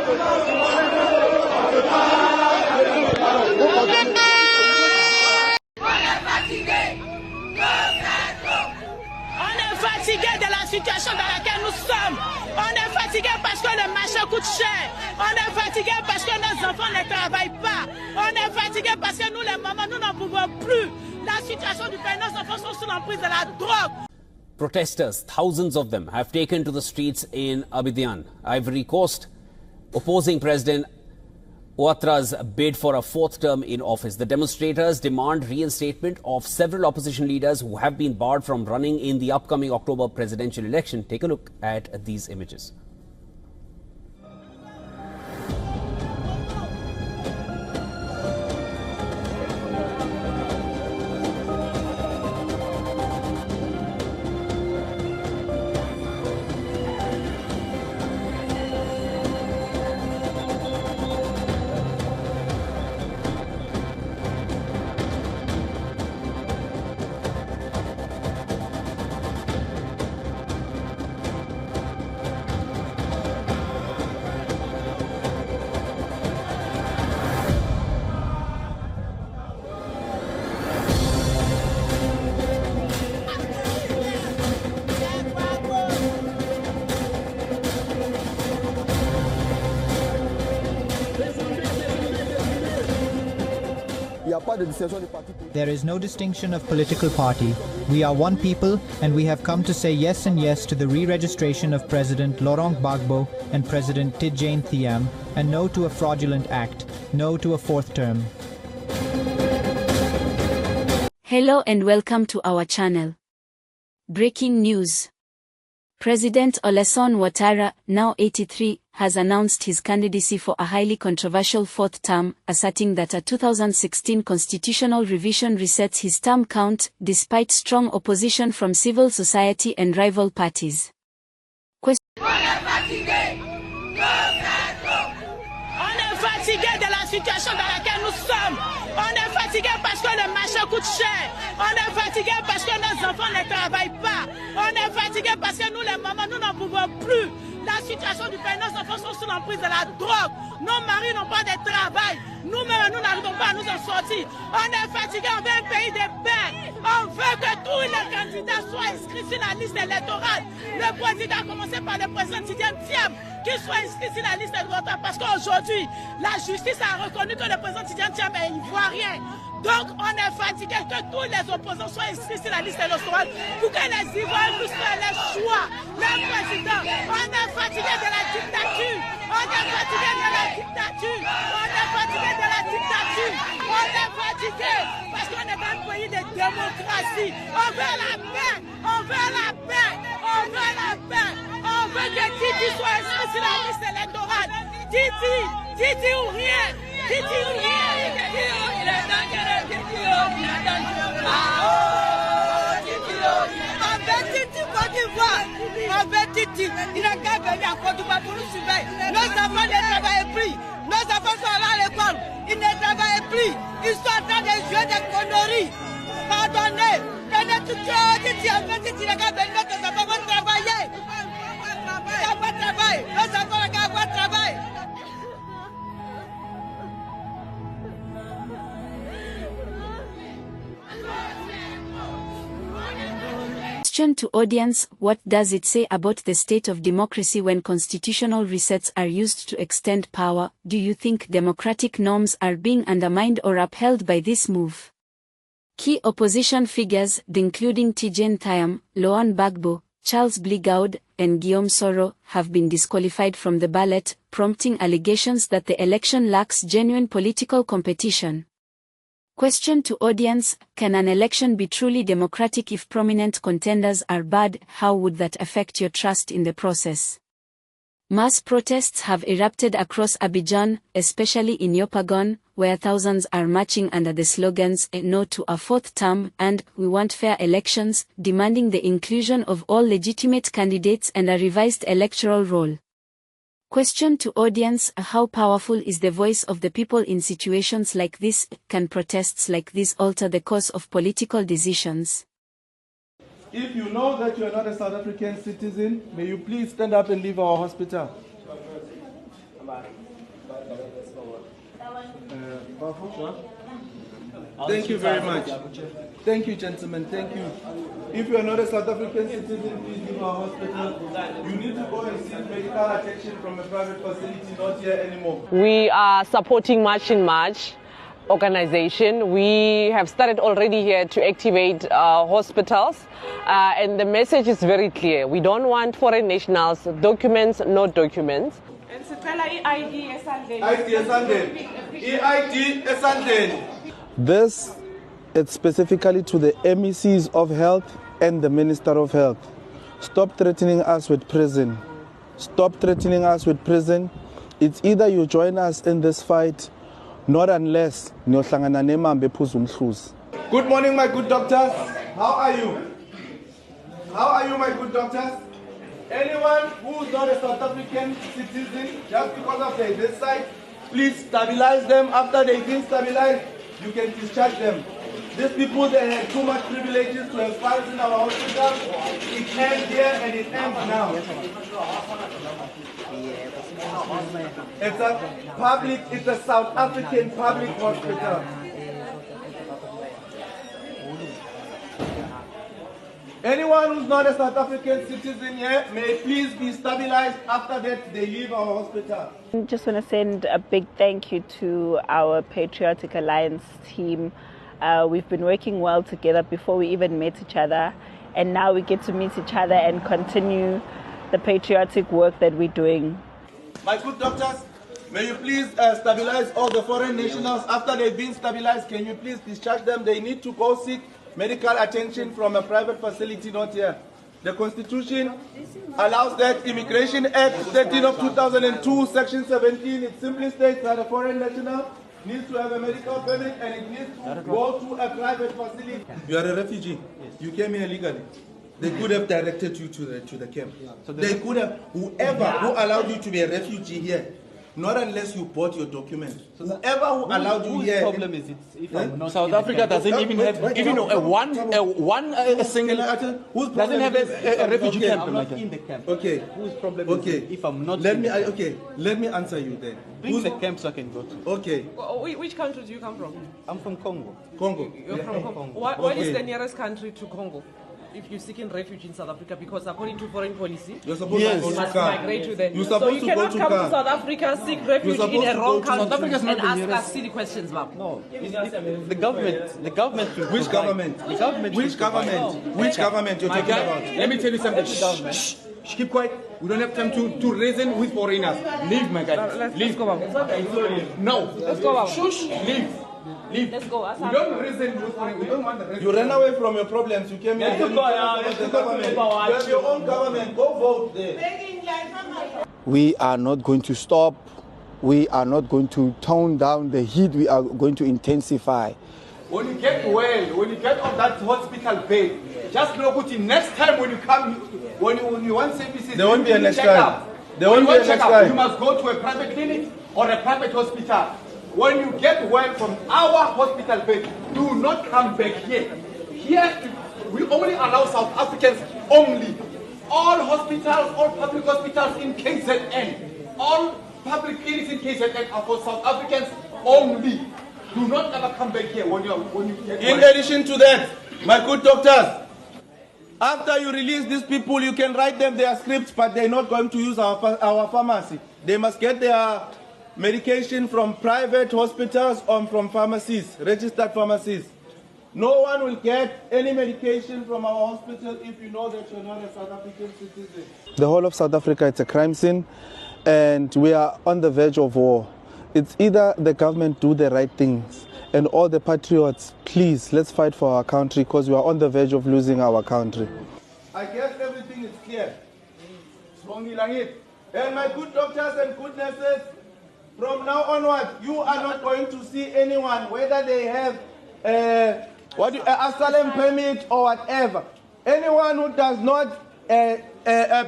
De la situation dans laquelle nous sommes. On est fatigué parce que le marché coûte cher. On est fatigué parce que nos enfants ne travaillent pas. On est fatigué parce que nous, les mamans, nous n'en pouvons plus. La situation du pays, nos enfants sont sous l'emprise de la drogue. Protesters, thousands of them, have taken to the streets in Abidjan, Ivory Coast, opposing President Ouattara's bid for a fourth term in office. The demonstrators demand reinstatement of several opposition leaders who have been barred from running in the upcoming October presidential election. Take a look at these images. There is no distinction of political party. We are one people, and we have come to say yes and yes to the re-registration of President Laurent Gbagbo and President Tidjane Thiam, and no to a fraudulent act, no to a fourth term. Hello and welcome to our channel. Breaking news. President Alassane Ouattara, now 83, has announced his candidacy for a highly controversial fourth term, asserting that a 2016 constitutional revision resets his term count, despite strong opposition from civil society and rival parties. On est fatigué de la situation dans laquelle nous sommes. On est fatigué parce que le marché coûte cher. On est fatigué parce que nos enfants ne travaillent pas. On est fatigué parce que nous, les mamans, nous n'en pouvons plus. La situation du pays, nos enfants sont sous l'emprise de la drogue. Nos maris n'ont pas de travail. Nous-mêmes, nous n'arrivons pas à nous en sortir. On est fatigué, on veut un pays de paix. On veut que tous les candidats soient inscrits sur la liste électorale. Le président, a commencé par le président Tidjane Thiam, qui soit inscrit sur la liste électorale. Parce qu'aujourd'hui, la justice a reconnu que le président Tidjane Thiam est ivoirien. Donc, on est fatigué que tous les opposants soient inscrits sur la liste électorale pour que les Ivoiriens puissent faire les choix. Le président, on est fatigué de la dictature. On est fatigué de la dictature. On est fatigué de la dictature. On est fatigué parce qu'on est dans un pays de démocratie. On veut la paix. On veut la paix. On veut la paix. On veut que Titi soit inscrit sur la liste électorale. Titi ou rien. Titi ou rien. Il est dangereux. Titi il est dangereux. On veut Titi Côte d'Ivoire. On veut Titi. Il a qu'à venir à Côte d'Ivoire pour nous surveiller. Nos enfants ne travaillent plus. Nos enfants sont là à l'école. Ils ne travaillent plus. Ils sont en train de jouer des conneries. Pardonnez. Prenez tout ça. Titi, on veut Titi. Il a qu'à venir. Nos enfants vont travailler. Ils n'ont pas de travail. Nos enfants n'ont pas de travail. Question to audience: what does it say about the state of democracy when constitutional resets are used to extend power? Do you think democratic norms are being undermined or upheld by this move? Key opposition figures, including Tidjane Thiam, Laurent Gbagbo, Charles Bligaud, and Guillaume Soro, have been disqualified from the ballot, prompting allegations that the election lacks genuine political competition. Question to audience: can an election be truly democratic if prominent contenders are barred? How would that affect your trust in the process? Mass protests have erupted across Abidjan, especially in Yopougon, where thousands are marching under the slogans "No to a fourth term" and "We want fair elections," demanding the inclusion of all legitimate candidates and a revised electoral roll. Question to audience: how powerful is the voice of the people in situations like this? Can protests like this alter the course of political decisions? If you know that you are not a South African citizen, may you please stand up and leave our hospital. Thank you very much. Thank you, gentlemen. Thank you. If you are not a South African citizen, please leave our hospital. You need to go and seek medical attention from a private facility, not here anymore. We are supporting March in March organization. We have started already here to activate hospitals, and the message is very clear. We don't want foreign nationals, documents, no documents. This is specifically to the MECs of health and the Minister of Health. Stop threatening us with prison. Stop threatening us with prison. It's either you join us in this fight, not unless niyohlangana nemambe ephuza umhluzi. Good morning, my good doctors. How are you? How are you, my good doctors? Anyone who is not a South African citizen, just because of this side, please stabilize them. After they've been stabilized, you can discharge them. These people, they had too much privileges to have files in our hospital. It ends here and it ends now. It's a South African public hospital. Anyone who's not a South African citizen here may please be stabilized. After that, they leave our hospital. I just want to send a big thank you to our Patriotic Alliance team. We've been working well together before we even met each other, and now we get to meet each other and continue the patriotic work that we're doing. My good doctors, may you please stabilize all the foreign nationals. After they've been stabilized, can you please discharge them? They need to go seek medical attention from a private facility, not here. The Constitution allows that. Immigration Act 13 of 2002, Section 17, it simply states that a foreign national needs to have a medical permit and it needs to go to a private facility. You are a refugee. You came here illegally. They could have directed you to the camp. So they could have, whoever who allowed you to be a refugee here, not unless you bought your documents. So whoever who allowed you here. Whose problem is it? If I'm not South Africa doesn't even have a single doesn't have a refugee camp. I'm not in the camp. Okay. Whose problem is it? If I'm not. Let me answer you then. Bring the camp so I can go to. Okay. Which country do you come from? I'm from Congo. Congo. You're from Congo. What is the nearest country to Congo? If you're seeking refuge in South Africa, because according to foreign policy, you're supposed to go to migrate to them. You're supposed so you cannot come to South Africa, seek refuge in a wrong country and ask us silly questions, ma'am. No, the government. Which government? The government. Which government? Which government you're talking about? Let me tell you something. Shh, keep quiet. We don't have time to reason with foreigners. Leave, my guy. Let's go, ma'am. No. Let's go, ma'am. Shush. Leave. Leave. Let's go. We don't reason with foreigners. We don't want the reason. You ran away from your problems. You came here. You have your own government. Go vote there. We are not going to stop. We are not going to tone down the heat. We are going to intensify. When you get well, when you get on that hospital bed, just know what next time when you come, when you want services, there won't be a next time. There won't be a next time. You must go to a private clinic or a private hospital. When you get well from our hospital bed, do not come back here. Here, we only allow South Africans only. All hospitals, all public hospitals in KZN, all public clinics in KZN are for South Africans only. Do not ever come back here when you get well. In addition to that, my good doctors, after you release these people, you can write them their scripts, but they're not going to use our pharmacy. They must get their medication from private hospitals or from pharmacies, registered pharmacies. No one will get any medication from our hospital if you know that you're not a South African citizen. The whole of South Africa, it's a crime scene, and we are on the verge of war. It's either the government do the right things, and all the patriots, please, let's fight for our country, because we are on the verge of losing our country. I guess everything is clear. And my good doctors and good nurses, from now onward, you are not going to see anyone, whether they have asylum permit or whatever. Anyone who does not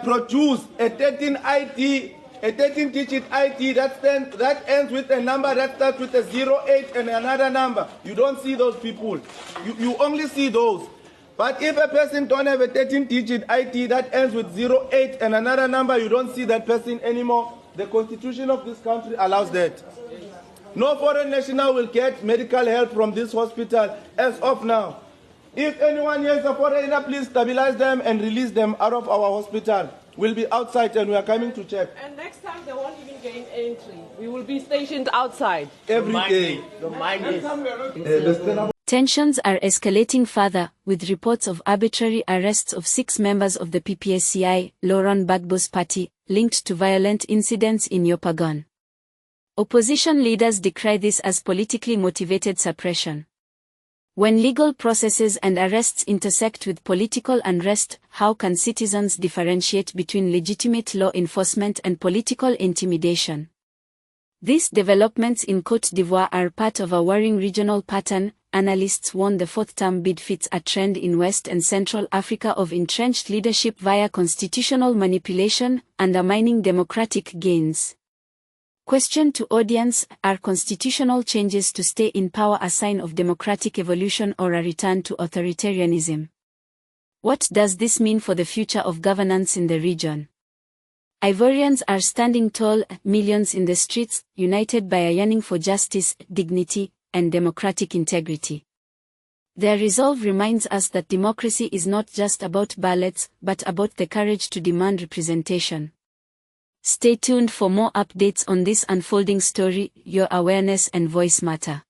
produce a 13-digit ID that ends with a number that starts with a 08 and another number, you don't see those people. You only see those. But if a person don't have a 13-digit ID that ends with 08 and another number, you don't see that person anymore. The constitution of this country allows that. No foreign national will get medical help from this hospital as of now. If anyone here is a foreigner, please stabilize them and release them out of our hospital. We'll be outside and we are coming to check. And next time they won't even gain entry. We will be stationed outside. Every day. Tensions are escalating further, with reports of arbitrary arrests of 6 members of the PPSCI, Laurent Gbagbo's party, linked to violent incidents in Yopougon. Opposition leaders decry this as politically motivated suppression. When legal processes and arrests intersect with political unrest, how can citizens differentiate between legitimate law enforcement and political intimidation? These developments in Côte d'Ivoire are part of a worrying regional pattern. Analysts warn the fourth-term bid fits a trend in West and Central Africa of entrenched leadership via constitutional manipulation, undermining democratic gains. Question to audience: are constitutional changes to stay in power a sign of democratic evolution or a return to authoritarianism? What does this mean for the future of governance in the region? Ivorians are standing tall, millions in the streets, united by a yearning for justice, dignity, and democratic integrity. Their resolve reminds us that democracy is not just about ballots, but about the courage to demand representation. Stay tuned for more updates on this unfolding story. Your awareness and voice matter.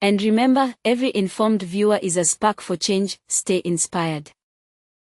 And remember, every informed viewer is a spark for change. Stay inspired.